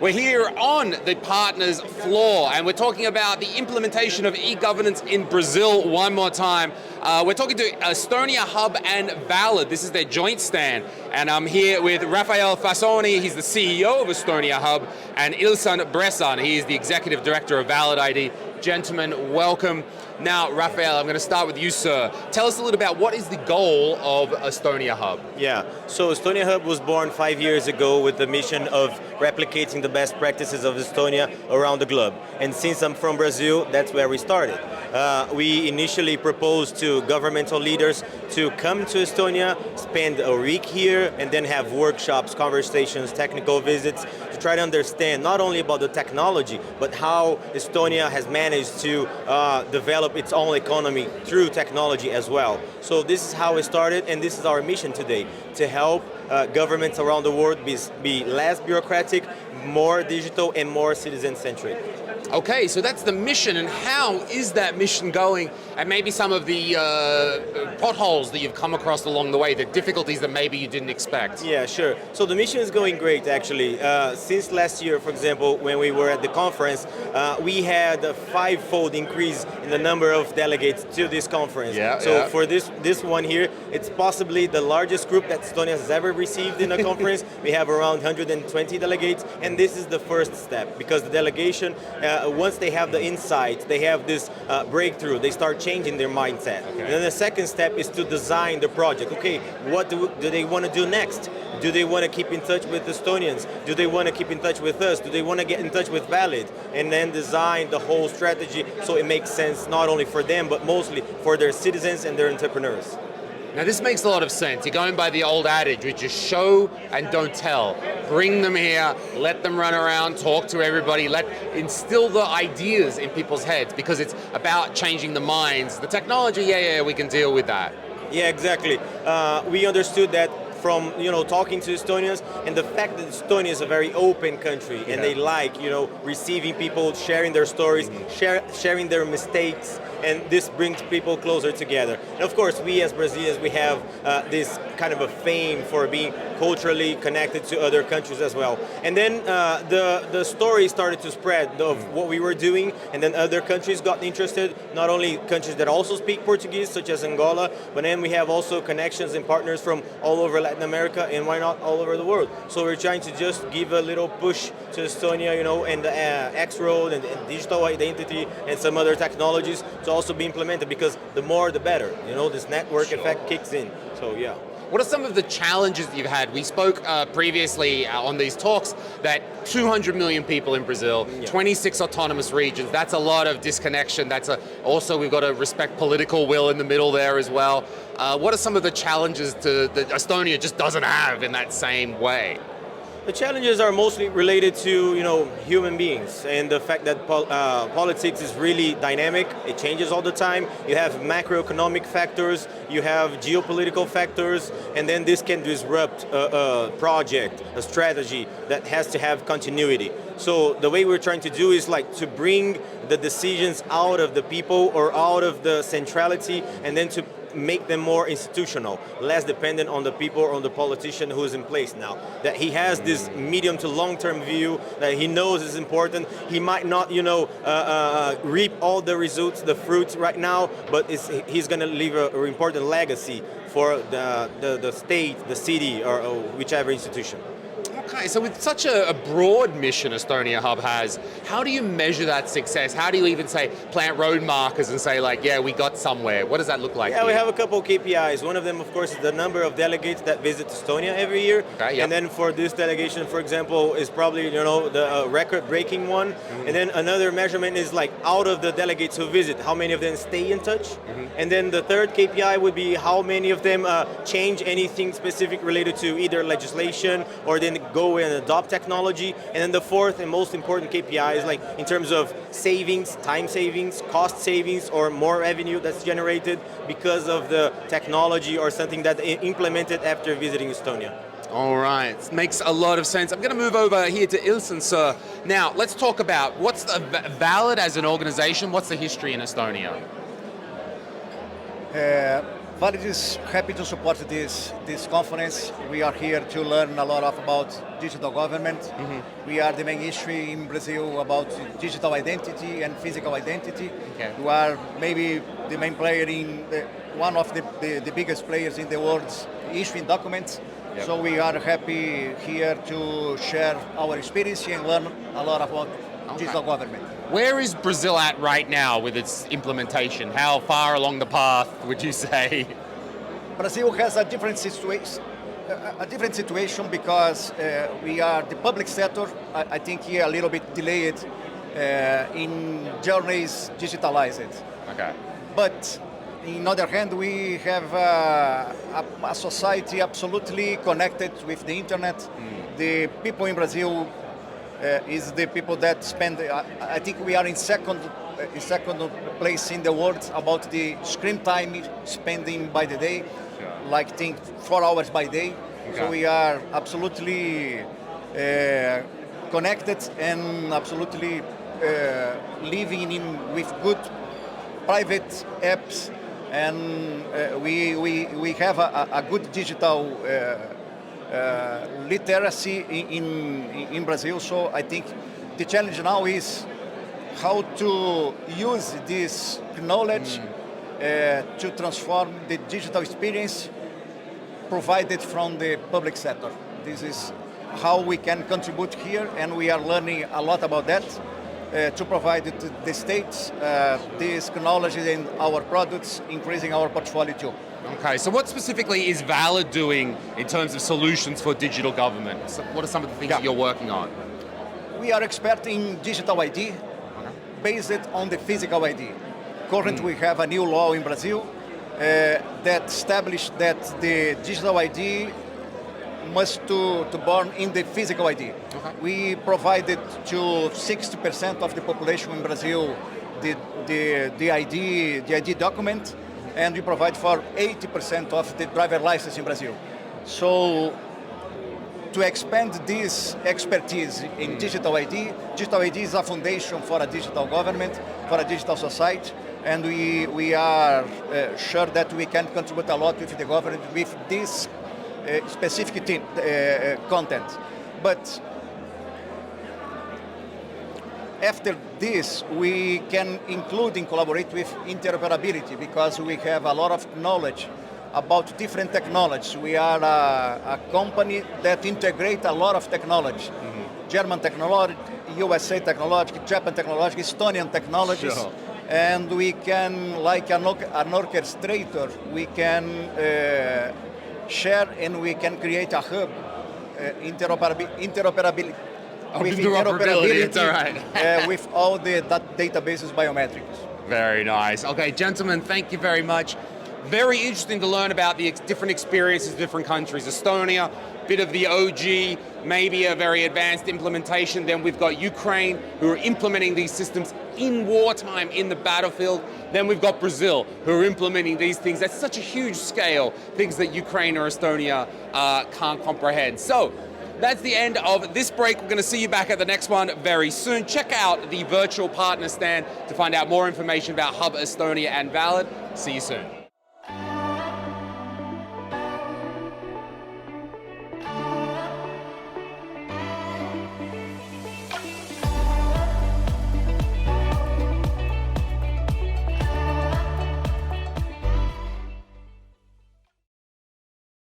We're here on the partners floor and we're talking about the implementation of e-governance in Brazil one more time. We're talking to Estonia Hub and Valid. This is their joint stand. And I'm here with Rafael Fassoni, he's the CEO of Estonia Hub, and Ilson Bressan, he is the Executive Director of Valid ID. Gentlemen, welcome. Now, Rafael, I'm going to start with you, sir. Tell us a little about what is the goal of Estonia Hub? Yeah, so Estonia Hub was born 5 years ago with the mission of replicating the best practices of Estonia around the globe. And since I'm from Brazil, that's where we started. We initially proposed to governmental leaders to come to Estonia, spend a week here, and then have workshops, conversations, technical visits to try to understand not only about the technology, but how Estonia has managed to develop its own economy through technology as well. So this is how it started, and this is our mission today, to help governments around the world be less bureaucratic, more digital, and more citizen-centric. Okay, so that's the mission, and how is that mission going? And maybe some of the potholes that you've come across along the way, the difficulties that maybe you didn't expect. Yeah, sure. So the mission is going great, actually. Since last year, for example, when we were at the conference, we had a 5-fold increase in the number of delegates to this conference. For this one here, it's possibly the largest group that Estonia has ever received in a conference. We have around 120 delegates, and this is the first step, because the delegation, once they have the insight, they have this breakthrough, they start changing their mindset. Okay. And then the second step is to design the project. Okay, what do they want to do next? Do they want to keep in touch with Estonians? Do they want to keep in touch with us? Do they want to get in touch with Valid? And then design the whole strategy so it makes sense not only for them, but mostly for their citizens and their entrepreneurs. Now this makes a lot of sense. You're going by the old adage, which is show and don't tell. Bring them here, let them run around, talk to everybody, instill the ideas in people's heads, because it's about changing the minds. The technology, yeah, we can deal with that. Yeah, exactly. We understood that from talking to Estonians, and the fact that Estonia is a very open country, and they like receiving people, sharing their stories, sharing their mistakes, and this brings people closer together. And of course, we as Brazilians, we have this kind of a fame for being culturally connected to other countries as well. And then the story started to spread of what we were doing, and then other countries got interested, not only countries that also speak Portuguese, such as Angola, but then we have also connections and partners from all over Latin America, and why not all over the world. So we're trying to just give a little push to Estonia, and the X-Road and digital identity and some other technologies to also be implemented, because the more the better. This network effect kicks in. So yeah. What are some of the challenges that you've had? We spoke previously on these talks that 200 million people in Brazil, 26 autonomous regions, that's a lot of disconnection. Also we've got to respect political will in the middle there as well. What are some of the challenges that Estonia just doesn't have in that same way? The challenges are mostly related to human beings, and the fact that politics is really dynamic. It changes all the time. You have macroeconomic factors, you have geopolitical factors, and then this can disrupt a project, a strategy that has to have continuity. So the way we're trying to do is to bring the decisions out of the people or out of the centrality, and then to make them more institutional, less dependent on the people or on the politician who is in place now. That he has this medium to long-term view that he knows is important. He might not, reap all the results, the fruits right now, but he's going to leave an important legacy for the state, the city, or whichever institution. Okay, so with such a broad mission Estonia Hub has, how do you measure that success? How do you even plant road markers and say we got somewhere? What does that look like? Yeah, we have a couple of KPIs. One of them, of course, is the number of delegates that visit Estonia every year. Okay, and then for this delegation, for example, is probably the record-breaking one. Mm-hmm. And then another measurement is out of the delegates who visit, how many of them stay in touch? Mm-hmm. And then the third KPI would be how many of them change anything specific related to either legislation or then go and adopt technology. And then the fourth and most important KPI is in terms of savings, time savings, cost savings, or more revenue that's generated because of the technology or something that implemented after visiting Estonia. All right, makes a lot of sense. I'm going to move over here to Ilson, sir. Now, let's talk about what's Valid as an organization, what's the history in Estonia? Valid is happy to support this conference. We are here to learn a lot about digital government. We are the main issue in Brazil about digital identity and physical identity. Okay. We are maybe the main player in one of the biggest players in the world issuing documents. Yep. So we are happy here to share our experience and learn a lot about digital government. Where is Brazil at right now with its implementation? How far along the path would you say? Brazil has a different situation. A different situation because we are the public sector. I think here a little bit delayed in journeys digitalized. Okay. But on the other hand, we have a society absolutely connected with the internet. The people in Brazil is the people that spend. I think we are in second place in the world about the screen time spending by the day, like think 4 hours by day. Okay. So we are absolutely connected and absolutely living with good private apps, and we have a good digital literacy in Brazil. So I think the challenge now is how to use this knowledge to transform the digital experience provided from the public sector. This is how we can contribute here, and we are learning a lot about that to provide to the states this knowledge in our products, increasing our portfolio too. Okay, so what specifically is Valid doing in terms of solutions for digital government? So what are some of the things that you're working on? We are expert in digital ID based on the physical ID. Currently, we have a new law in Brazil that established that the digital ID must to born in the physical ID. Okay. We provided to 60% of the population in Brazil the ID document, and we provide for 80% of the driver license in Brazil. So to expand this expertise in digital ID is a foundation for a digital government, for a digital society, and we are sure that we can contribute a lot with the government with this specific content. But after this, we can include and collaborate with interoperability because we have a lot of knowledge about different technologies. We are a company that integrates a lot of technology. German technology, USA technology, Japan technology, Estonian technologies. Sure. And we can, like an orchestrator, we can share and we can create a hub, interoperability. With interoperability, it's all right. with all the databases biometrics. Very nice. Okay, gentlemen, thank you very much. Very interesting to learn about the different experiences of different countries. Estonia, bit of the OG, maybe a very advanced implementation. Then we've got Ukraine, who are implementing these systems in wartime in the battlefield. Then we've got Brazil, who are implementing these things at such a huge scale, things that Ukraine or Estonia can't comprehend. So that's the end of this break. We're going to see you back at the next one very soon. Check out the virtual partner stand to find out more information about Hub Estonia and Valid. See you soon.